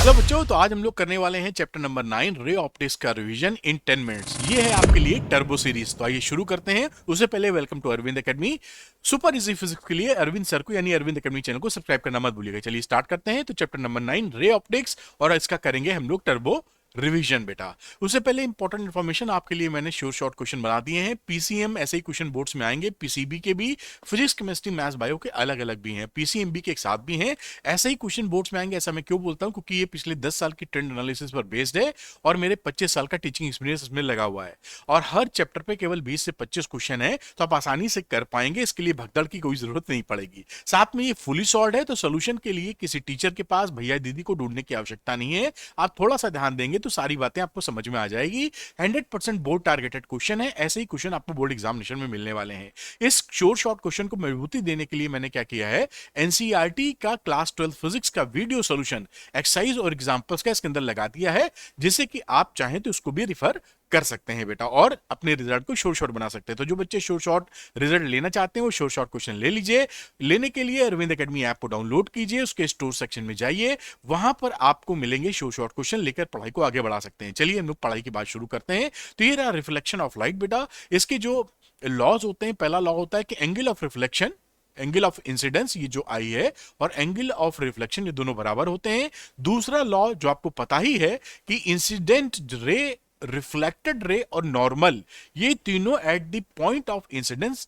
Hello बच्चों, तो आज हम लोग करने वाले हैं चैप्टर नंबर 9 रे ऑप्टिक्स का रिवीजन इन 10 मिनट्स। ये है आपके लिए टर्बो सीरीज। तो आइए शुरू करते हैं। उससे पहले welcome to Arvind academy. Super easy physics के लिए अरविंद सर को यानी अरविंद एकेडमी चैनल को सब्सक्राइब करना मत भूलिएगा। चलिए स्टार्ट करते हैं। तो चैप्टर नंबर 9 रे ऑप्टिक्स, और इसका करेंगे हम लोग टर्बो रिवीजन बेटा। उससे पहले इंपॉर्टेंट इन्फॉर्मेशन आपके लिए मैंने शॉर्ट क्वेश्चन बना दिए हैं। पीसीएम ऐसे ही क्वेश्चन बोर्ड्स में आएंगे, पीसीबी के भी, फिजिक्स केमिस्ट्री मैथ्स बायो के अलग अलग भी हैं, पीसीएमबी के एक साथ भी हैं। ऐसे ही क्वेश्चन बोर्ड्स में आएंगे। ऐसा मैं क्यों बोलता हूं? क्योंकि ये पिछले 10 साल की ट्रेंड एनालिसिस पर बेस्ड है और मेरे 25 साल का टीचिंग एक्सपीरियंस इसमें लगा हुआ है। और हर चैप्टर पे केवल 20 से 25 क्वेश्चन है, तो आप आसानी से कर पाएंगे। इसके लिए भगदड़ की कोई जरूरत नहीं पड़ेगी। साथ में ये फुली सॉल्व है, तो सोल्यूशन के लिए किसी टीचर के पास, भैया दीदी को ढूंढने की आवश्यकता नहीं है। आप थोड़ा सा ध्यान देंगे तो सारी बातें आपको समझ में आ जाएगी। 100% बोर्ड टारगेटेड क्वेश्चन है। ऐसे ही क्वेश्चन आपको बोर्ड एग्जामिनेशन में मिलने वाले हैं। इस शॉर्ट क्वेश्चन को मजबूती देने के लिए मैंने क्या किया है, एनसीईआरटी का क्लास 12 फिजिक्स का वीडियो सॉल्यूशन, एक्सरसाइज और एग्जांपल्स का इसके अंदर लगा दिया है, जिससे कि आप चाहें तो उसको भी रिफर कर सकते हैं बेटा, और अपने रिजल्ट को शॉर्ट बना सकते हैं। तो जो बच्चे शॉर्ट रिजल्ट लेना चाहते हैं वो शॉर्ट क्वेश्चन ले लीजिए। लेने के लिए अरविंद एकेडमी ऐप को डाउनलोड कीजिए, उसके स्टोर सेक्शन में जाइए, वहां पर आपको मिलेंगे शॉर्ट क्वेश्चन, लेकर पढ़ाई को आगे बढ़ा सकते हैं। चलिए हम लोग पढ़ाई की बात शुरू करते हैं। तो ये रहा रिफ्लेक्शन ऑफ लाइट बेटा। इसके जो लॉज होते हैं, पहला लॉ होता है कि angle of reflection, angle of incidence, ये जो आई है, और एंगल ऑफ रिफ्लेक्शन, ये दोनों बराबर होते हैं। दूसरा लॉ जो आपको पता ही है कि इंसिडेंट रे, रिफ्लेक्टेड रे और नॉर्मल, ये तीनों at the point of incidence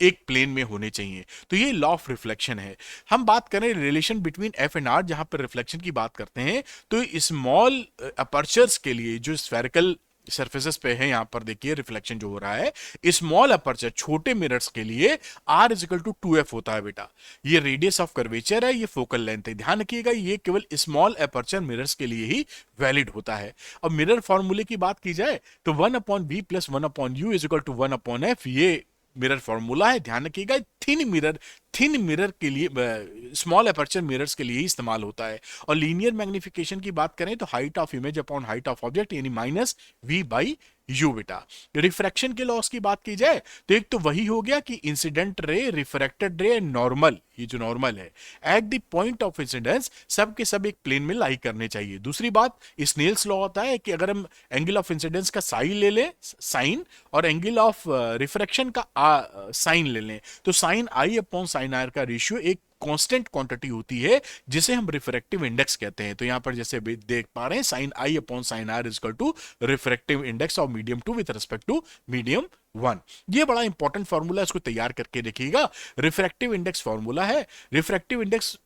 एक प्लेन में होने चाहिए। तो ये लॉ ऑफ रिफ्लेक्शन है। हम बात करें relation between F and R, जहां पर रिफ्लेक्शन की बात करते हैं, तो स्मॉल अपर्चर्स के लिए जो स्फेरिकल सरफेसेस पे है, यहां पर देखिए रिफ्लेक्शन जो हो रहा है, स्मॉल अपर्चर, छोटे मिरर्स के लिए R is equal to 2f होता है बेटा। ये रेडियस ऑफ कर्वेचर है, ये फोकल लेंथ है। ध्यान रखिएगा, ये केवल स्मॉल अपर्चर मिरर्स के लिए ही वैलिड होता है। अब मिरर फॉर्मूले की बात की जाए तो 1/v plus 1/u is equal to 1/f, ये मिरर फॉर्मूला है। ध्यान रखिएगा, थिन मिरर के लिए, स्मॉल अपर्चर मिरर्स के लिए ही इस्तेमाल होता है। और लीनियर मैग्निफिकेशन की बात करें तो height of image upon height of object, यानी -v/u बेटा। रिफ्रैक्शन के लॉस की बात की जाए तो एक तो वही हो गया कि इंसिडेंट रे, रिफ्रैक्टेड रे, नॉर्मल, ये जो नॉर्मल है at the point of incidence, सब के सब एक प्लेन में लाई करने चाहिए। दूसरी बात, स्नेल्स लॉ होता है कि अगर हम एंगल ऑफ इंसिडेंस का साइन ले लें, साइन, और एंगल ऑफ रिफ्रैक्शन का साइन ले लें, तो sine I upon sine R का रेशियो एक कांस्टेंट क्वांटिटी होती है, जिसे हम रिफ्रैक्टिव इंडेक्स कहते हैं। तो यहां पर जैसे देख पा रहे हैं, sine I upon sine R is equal to refractive index of medium 2 with respect to medium 1। ये बड़ा इंपॉर्टेंट फॉर्मूला, इसको तैयार करके देखिएगा। रिफ्रैक्टिव इंडेक्स फॉर्मूला है, refractive index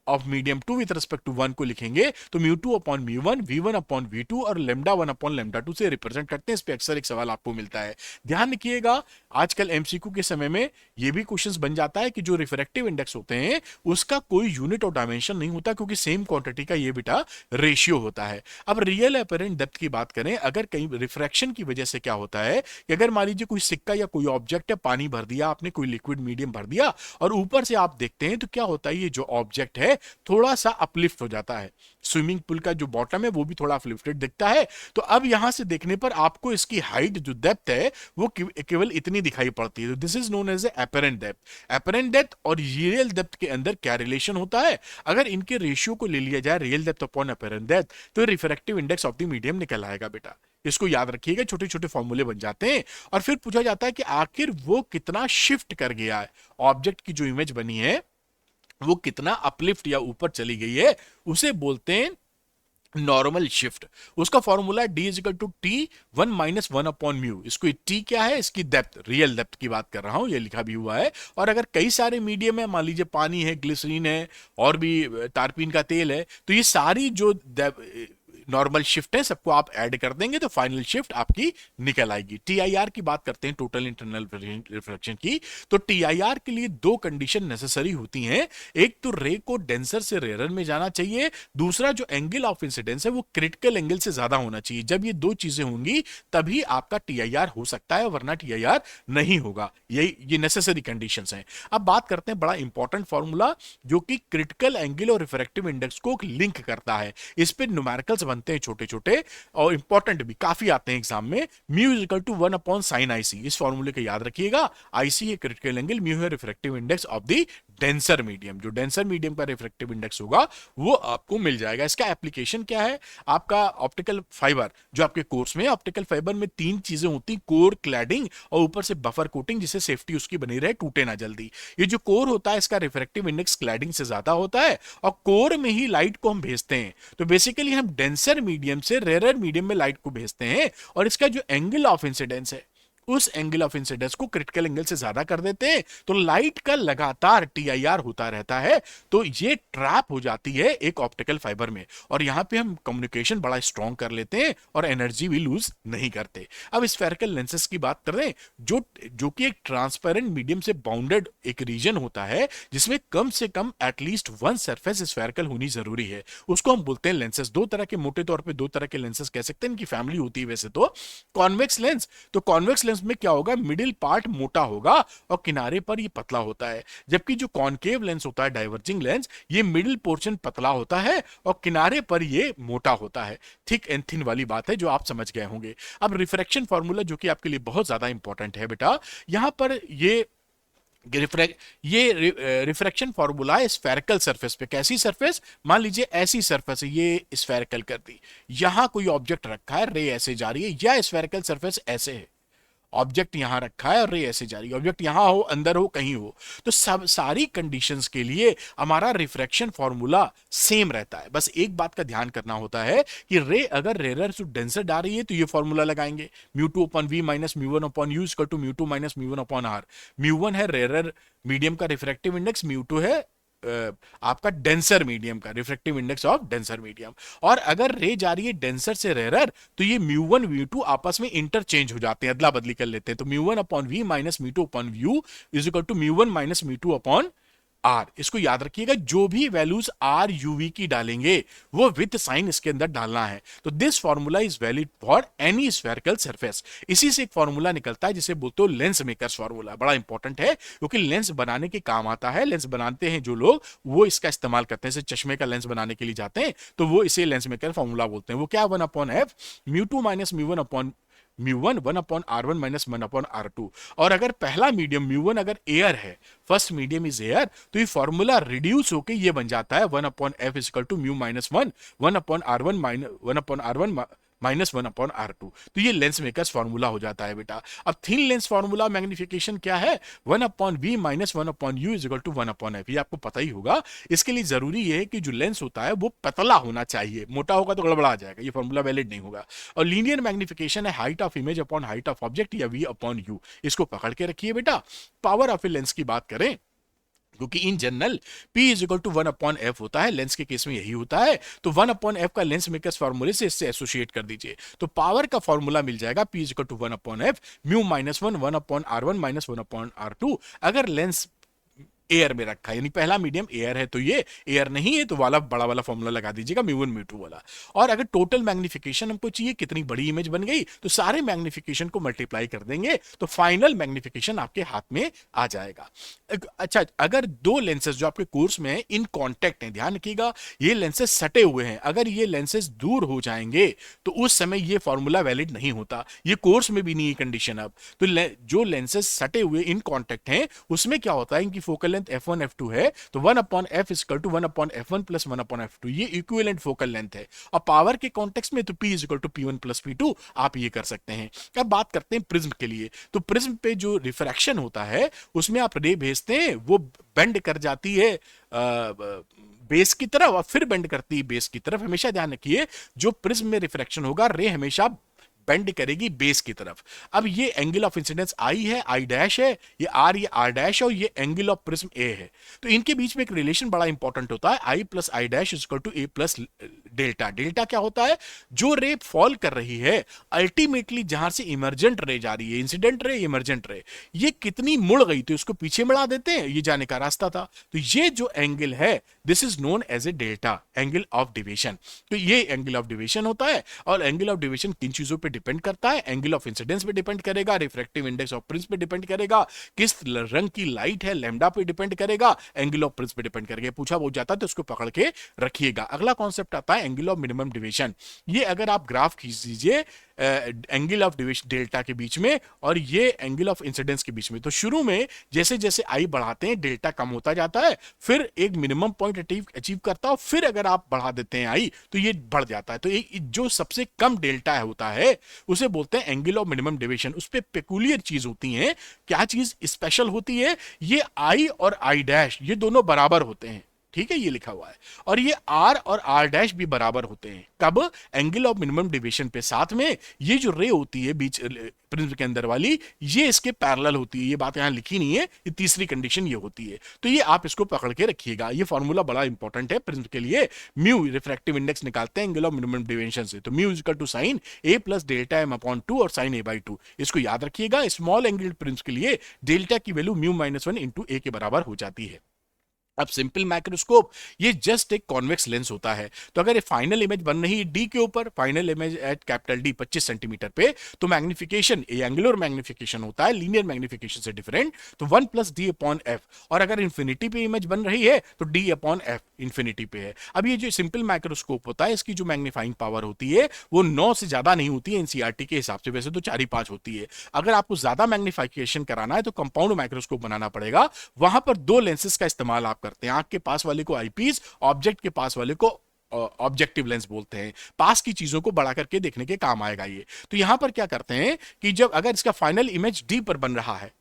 of medium 2 with respect to 1 को लिखेंगे तो μ2 अपॉन μ1, v1 अपॉन v2 और λ1 अपॉन λ2 से रिप्रेजेंट करते हैं। इस पे अक्सर एक सवाल आपको मिलता है। ध्यान रखिएगा, आजकल एमसीक्यू के समय में ये भी क्वेश्चंस बन जाता है कि जो रिफ्रैक्टिव इंडेक्स होते हैं उसका कोई यूनिट और डायमेंशन नहीं होता, क्योंकि सेम क्वांटिटी का ये बेटा रेशियो होता है। अब रियल अपरेंट डेप्थ की बात करें, अगर कहीं रिफ्रैक्शन की वजह से क्या होता है कि अगर मान लीजिए कोई सिक्का या कोई ऑब्जेक्ट है, पानी भर दिया आपने, कोई लिक्विड मीडियम भर दिया, और ऊपर से आप देखते हैं तो क्या होता है, ये जो ऑब्जेक्ट है थोड़ा सा अपलिफ्ट हो जाता है। स्विमिंग पूल का जो बॉटम है वो भी थोड़ा अपलिफ्टेड दिखता है। तो अब यहां से देखने पर आपको इसकी हाइट, जो डेप्थ है, वो केवल इतनी दिखाई पड़ती है। तो this is known as apparent depth. Apparent depth और रियल डेप्थ के अंदर क्या रिलेशन होता है? अगर इनके रेशियो को ले लिया जाए, real depth upon apparent depth, तो refractive index of the medium निकल आएगा बेटा। इसको याद रखिएगा, छोटे छोटे फॉर्मूले बन जाते हैं। और फिर पूछा जाता है कि आखिर वो कितना शिफ्ट कर गया है, ऑब्जेक्ट की जो इमेज बनी है वो कितना अपलिफ्ट या ऊपर चली गई है, उसे बोलते हैं नॉर्मल शिफ्ट। उसका फॉर्मूला है d is equal to T 1 minus 1 upon mu. इसको t क्या है, इसकी डेप्थ, रियल डेप्थ की बात कर रहा हूं, ये लिखा भी हुआ है। और अगर कई सारे मीडियम है, मान लीजिए पानी है, ग्लिसरीन है, और भी टारपीन का तेल है, तो ये सारी जो नॉर्मल शिफ्ट है सबको आप ऐड कर देंगे तो फाइनल शिफ्ट आपकी निकल आएगी। टीआईआर की बात करते हैं, टोटल इंटरनल रिफ्लेक्शन की, तो टीआईआर के लिए दो कंडीशन नेसेसरी होती हैं। एक तो रे को डेंसर से रेयर में जाना चाहिए, दूसरा जो एंगल ऑफ इंसिडेंस है वो क्रिटिकल एंगल से ज्यादा होना चाहिए। जब ये दो चीजें होंगी तभी आपका टीआईआर हो सकता है, वरना टीआईआर नहीं होगा। ये नेसेसरी कंडीशंस हैं। अब बात करते हैं बड़ा इंपॉर्टेंट फॉर्मूला, जो कि क्रिटिकल एंगल और रिफ्रैक्टिव इंडेक्स को लिंक करता है। इस पे न्यूमेरिकल्स बनते हैं छोटे छोटे, और इंपॉर्टेंट भी काफी आते हैं एग्जाम में। Mu is equal to 1 upon sine IC, इस फॉर्मूले को याद रखिएगा। आईसी है क्रिटिकल एंगल, म्यू है refractive index of the denser medium. जो डेंसर मीडियम का रिफ्रैक्टिव इंडेक्स होगा वो आपको मिल जाएगा। इसका एप्लीकेशन क्या है? आपका ऑप्टिकल फाइबर, जो आपके कोर्स में ऑप्टिकल फाइबर में तीन चीजें होती, कोर, क्लैडिंग और ऊपर से बफर कोटिंग, जिससे सेफ्टी उसकी बनी रहे, टूटे ना जल्दी। ये जो कोर होता है इसका रिफ्रैक्टिव इंडेक्स क्लैडिंग से ज्यादा होता है और कोर में ही लाइट को हम भेजते हैं। तो बेसिकली हम डेंसर मीडियम से रेरर मीडियम में लाइट को भेजते हैं और इसका जो एंगल ऑफ इंसिडेंस है उस एंगल ऑफ इंसिडेंस को क्रिटिकल एंगल से ज्यादा कर देते हैं, तो लाइट का लगातार टीआईआर होता रहता है, तो ये ट्रैप हो जाती है एक ऑप्टिकल फाइबर में और यहां पे हम कम्युनिकेशन बड़ा स्ट्रॉन्ग कर लेते हैं और एनर्जी भी लूज नहीं करते। अब स्फेरिकल लेंसेज की बात कर रहे हैं, जो जो कि एक ट्रांसपेरेंट मीडियम से बाउंडेड एक रीजन होता है जिसमें कम से कम एटलीस्ट वन सरफेस स्फेरिकल होनी जरूरी है, उसको हम बोलते हैं लेंसेज। दो तरह के, मोटे तौर पे दो तरह के लेंसेज कह सकते हैं, इनकी फैमिली होती है वैसे तो। कॉन्वेक्स लेंस, तो कॉन्वेक्स लेंस में क्या होगा, मिडिल पार्ट मोटा होगा और किनारे पर ये पतला होता है, जबकि जो कॉनकेव लेंस होता है, डाइवर्जिंग लेंस, ये मिडिल पोर्शन पतला होता है और किनारे पर ये मोटा होता है। थिक एंड थिन वाली बात है जो आप समझ गए होंगे। अब रिफ्रैक्शन फार्मूला जो कि आपके लिए बहुत ज्यादा इंपॉर्टेंट है बेटा, यहां पर ये रिफ्रैक्शन फॉर्मूला है स्फेरिकल सरफेस पे। कैसी सरफेस? मान लीजिए ऐसी सरफेस है, ये स्फेरिकल कर दी, यहां कोई ऑब्जेक्ट रखा है, रे ऐसे जा रही है, या स्फेरिकल सरफेस ऐसे है, ऑब्जेक्ट यहां रखा है और रे ऐसे जा रही है, ऑब्जेक्ट यहां हो, अंदर हो, कहीं हो, तो सब सारी कंडीशंस के लिए हमारा रिफ्रैक्शन फॉर्मूला सेम रहता है। बस एक बात का ध्यान करना होता है कि रे अगर रेरर टू डेंसर जा रही है तो ये फॉर्मूला लगाएंगे, mu two upon V minus mu one upon U equal to mu two minus mu one upon R. Mu one है रेरर मीडियम का रिफ्रैक्टिव इंडेक्स, म्यू टू है आपका डेंसर मीडियम का refractive index of denser medium. और अगर रे जा रही है डेंसर से रेरर तो ये म्यू वन म्यू टू आपस में इंटरचेंज हो जाते हैं, अदला बदली कर लेते हैं। तो mu one upon V minus mu two upon U is equal to mu one minus mu two upon R. इसको याद रखिएगा, जो भी वैल्यूज आर यूवी की डालेंगे वो विद साइन इसके अंदर डालना है। तो this formula is valid for any spherical surface. इसी से एक फॉर्मूला निकलता है जिसे बोलते हो लेंस मेकर्स फॉर्मूला। बड़ा इंपॉर्टेंट है क्योंकि लेंस बनाने के काम आता है। लेंस बनाते हैं जो लोग वो इसका इस्तेमाल करते हैं, जैसे चश्मे का लेंस बनाने के लिए जाते हैं तो वो इसे लेंस मेकर फॉर्मूला बोलते हैं। वो क्या, one upon F mu two minus mu one upon mu one, one upon R one minus one upon R two. और अगर पहला मीडियम म्यू वन अगर एयर है, फर्स्ट मीडियम इज एयर, तो ये फॉर्मूला रिड्यूस होकर ये बन जाता है one upon F equal to mu minus one, one upon R one minus one upon R one minus one upon R two. तो ये लेंस मेकर्स फॉर्मूला हो जाता है बेटा। अब थिन लेंस फॉर्मूला मैग्निफिकेशन क्या है, one upon V minus one upon U is equal to one upon F. ये आपको पता ही होगा। इसके लिए जरूरी है कि जो लेंस होता है वो पतला होना चाहिए, मोटा होगा तो गड़बड़ा जाएगा, ये फॉर्मूला वैलिड नहीं होगा। और लीनियर मैग्निफिकेशन है height of image upon height of object या वी अपॉन यू। इसको पकड़ के रखिए बेटा। पावर ऑफ ए लेंस की बात करें क्योंकि in general P is equal to one upon F होता है, लेंस के केस में यही होता है, तो वन अपॉन एफ का लेंस मेकर्स फॉर्मूले से इससे एसोसिएट कर दीजिए। तो पावर का फॉर्मूला मिल जाएगा P is equal to one upon F mu minus one, one upon R one minus one upon R two. अगर लेंस एयर में रखा है, यानी पहला मीडियम एयर है तो ये, एयर नहीं है तो वाला बड़ा वाला फॉर्मूला लगा दीजिएगा म्यू वन म्यू टू वाला। और अगर टोटल मैग्निफिकेशन हमको चाहिए, कितनी बड़ी इमेज बन गई, तो सारे मैग्निफिकेशन को मल्टीप्लाई कर देंगे तो फाइनल मैग्निफिकेशन आपके हाथ में आ जाएगा। अच्छा, अगर दो लेंसेज जो आपके कोर्स में है इन कॉन्टेक्ट हैं, ध्यान रखिएगा ये लेंसेज सटे हुए हैं, अगर ये लेंसेज दूर हो जाएंगे तो उस समय ये फॉर्मूला वैलिड नहीं होता। ये कोर्स में भी नहीं है कंडीशन। अब तो जो लेंसेज सटे हुए इन कॉन्टेक्ट हैं उसमें क्या होता है, इनकी फोकल f1 f2 है तो 1 upon f equal to 1 upon f1 plus 1 upon f2, ये इक्विवेलेंट फोकल लेंथ है। और पावर के कॉन्टेक्स्ट में तो p is equal to p1 plus p2 आप ये कर सकते हैं। अब बात करते हैं प्रिज्म के लिए। तो प्रिज्म पे जो रिफ्रैक्शन होता है उसमें आप रे भेजते हैं, वो बेंड कर जाती है बेस की तरफ और फिर बेंड करती है बेस की तरफ। हमेशा ध्यान रखिए जो प्रिज्म में रिफ्रैक्शन होगा रे हमेशा बेंड करेगी बेस की तरफ। अब ये एंगल ऑफ इंसिडेंस आई है, आई डैश है, ये आर, ये आर डैश है और ये एंगल ऑफ प्रिज्म ए है। तो इनके बीच में एक रिलेशन बड़ा इंपॉर्टेंट होता है, I plus I dash is equal to A plus delta. Delta क्या होता है, जो रे फॉल कर रही है अल्टीमेटली जहां से इमरजेंट रे जा रही है, इंसिडेंट रे इमरजेंट रे, ये कितनी मुड़ गई तो उसको पीछे मिला देते हैं, ये जाने का रास्ता था। तो ये जो एंगल है this is known as A delta, angle of deviation. तो ये एंगल ऑफ डिविएशन होता है। और एंगल ऑफ डिविएशन किन चीजों पे डिपेंड करता है, एंगल ऑफ इंसिडेंस पे डिपेंड करेगा, रिफ्रैक्टिव इंडेक्स ऑफ प्रिज्म पे डिपेंड करेगा, किस रंग की लाइट है लैम्डा पे डिपेंड करेगा, एंगल ऑफ प्रिज्म पे डिपेंड करेगा। पूछा हो जाता है तो उसको पकड़ के रखिएगा। अगला कॉन्सेप्ट आता है एंगल ऑफ मिनिमम डिविएशन। ये अगर आप ग्राफ खींच दीजिए एंगल ऑफ डेल्टा के बीच में और ये एंगल ऑफ इंसिडेंस के बीच में। तो शुरू में जैसे जैसे आई बढ़ाते हैं डेल्टा कम होता जाता है, फिर एक मिनिमम पॉइंट अचीव करता है, फिर अगर आप बढ़ा देते हैं आई तो ये बढ़ जाता है। तो एक जो सबसे कम डेल्टा होता है उसे बोलते हैं एंगल ऑफ मिनिमम डेविएशन। उस पे पेकुलियर चीज होती है। क्या चीज स्पेशल होती है? ये आई और आई डैश ये दोनों बराबर होते हैं, ठीक है, ये लिखा हुआ है। और ये आर और आर डैश भी बराबर होते हैं। कब? एंगल ऑफ मिनिमम डेविएशन पे। साथ में ये जो रे होती है बीच प्रिज्म के अंदर वाली, ये इसके पैरेलल होती है। ये बात यहां लिखी नहीं है, ये तीसरी कंडीशन ये होती है। तो ये आप इसको पकड़ के रखिएगा, ये फॉर्मूला बड़ा इंपॉर्टेंट है प्रिज्म के लिए। म्यू रिफ्रैक्टिव इंडेक्स निकालते हैं एंगल ऑफ मिनिमम डेविएशन से, तो mu equal to sine A plus delta M upon 2 और साइन a/2। इसको याद रखिएगा। स्मॉल एंगल प्रिज्म के लिए डेल्टा की वैल्यू म्यू -1 इंटू ए के बराबर हो जाती है। अब सिंपल माइक्रोस्कोप ये जस्ट एक कॉन्वेक्स लेंस होता है। तो अगर ये फाइनल इमेज बन रही है डी के ऊपर, final image at capital D 25 centimetre पे, तो मैग्निफिकेशन ये एंगुलर मैग्निफिकेशन होता है, लीनियर मैग्निफिकेशन से डिफरेंट, तो 1 प्लस डी अपॉन एफ। और अगर इन्फिनिटी पे इमेज बन रही है तो डी अपॉन एफ इन्फिनिटी पे है। अब ये जो सिंपल माइक्रोस्कोप होता है इसकी जो मैग्नीफाइंग पावर होती है वो 9 से ज्यादा नहीं होती है एनसीईआरटी के हिसाब से, वैसे तो 4 ही 5 होती है। अगर आपको ज्यादा मैग्निफिकेशन कराना है तो कंपाउंड माइक्रोस्कोप बनाना पड़ेगा। वहां पर 2 लेंसेज का इस्तेमाल आप करते हैं। आंख के पास वाले को आईपीस, ऑब्जेक्ट के पास वाले को ऑब्जेक्टिव लेंस बोलते हैं। पास की चीजों को बड़ा करके देखने के काम आएगा ये। तो यहां पर क्या करते हैं कि जब अगर इसका फाइनल इमेज डी पर बन रहा है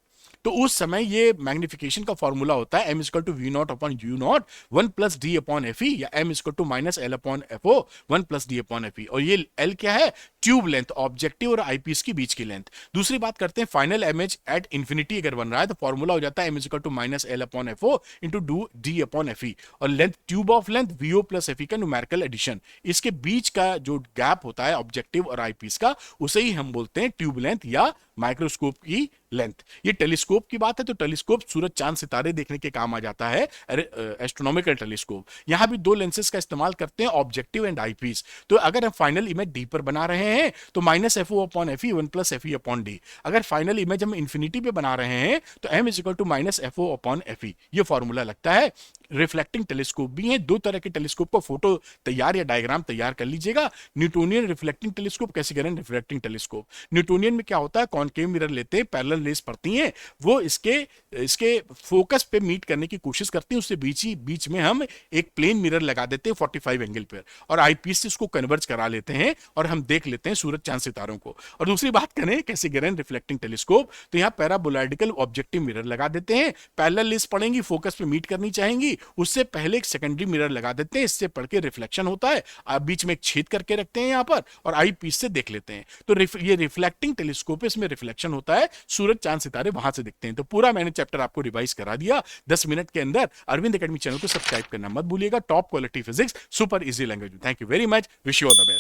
तो उस समय ये मैग्निफिकेशन का फॉर्मूला होता है m equal to V not upon U not 1 plus D upon F E, या m equal to minus L upon F O 1 plus D upon F E. और ये l क्या है? ट्यूब लेंथ, ऑब्जेक्टिव और eyepiece की बीच की length. दूसरी बात करते हैं फाइनल इमेज एट इंफिनिटी अगर बन रहा है तो फॉर्मूला हो जाता है m equal to minus L upon F O into D D upon F E. और length tube of length V O plus F E का न्यूमेरिकल एडिशन। इसके बीच का जो गैप होता है ऑब्जेक्टिव और आईपीस का, उसे ही हम बोलते हैं ट्यूब लेंथ या माइक्रोस्कोप की लेंथ। ये टेलीस्कोप की बात है तो टेलीस्कोप सूरज चांद सितारे देखने के काम आ जाता है, एस्ट्रोनॉमिकल टेलीस्कोप। यहां भी 2 लेंसेज का इस्तेमाल करते हैं, ऑब्जेक्टिव एंड आईपीस। तो अगर हम फाइनल इमेज डी पर बना रहे हैं तो minus F O upon F E 1 plus F E upon D. अगर फाइनल इमेज हम इन्फिनिटी पे बना रहे हैं तो M is equal to minus F O upon F E. ये फॉर्मूला लगता है। रिफ्लेक्टिंग टेलीस्कोप भी है, 2 तरह के टेलीस्कोप का फोटो तैयार या डायग्राम तैयार कर लीजिएगा। न्यूटोनियन रिफ्लेक्टिंग टेलीस्कोप कैसे करें? रिफ्लेक्टिंग टेलीस्कोप न्यूटोनियन में क्या होता है, कॉनकेव मिरर लेते हैं, पैरेलल रेज पड़ती हैं, वो इसके फोकस पे मीट करने की कोशिश करते हैं, उससे बीच में हम एक प्लेन मिरर लगा देते हैं 45 एंगल पर, और आईपीस से उसको कन्वर्ज करा लेते हैं और हम देख लेते हैं सूरज चांद सितारों को। और दूसरी बात करें कैसे करें रिफ्लेक्टिंग टेलीस्कोप, तो यहाँ पैराबोलॉइडिकल ऑब्जेक्टिव मिरर लगा देते हैं, पैरेलल रेज पड़ेंगी, फोकस पे मीट करनी चाहेंगी, उससे पहले एक सेकेंडरी मिरर लगा देते हैं, इससे पढ़ के रिफ्लेक्शन होता है, आप बीच में एक छेद करके रखते हैं यहां पर और आई पीस से देख लेते हैं। तो ये रिफ्लेक्टिंग टेलीस्कोप है, इसमें रिफ्लेक्शन होता है, सूरज चांद सितारे वहां से दिखते हैं। तो पूरा मैंने चैप्टर आपको रिवाइज करा दिया 10 मिनट के अंदर। अरविंद एकेडमी चैनल को सब्सक्राइब करना मत भूलिएगा। Top quality physics, super easy language. Thank you very much, wish you all the best.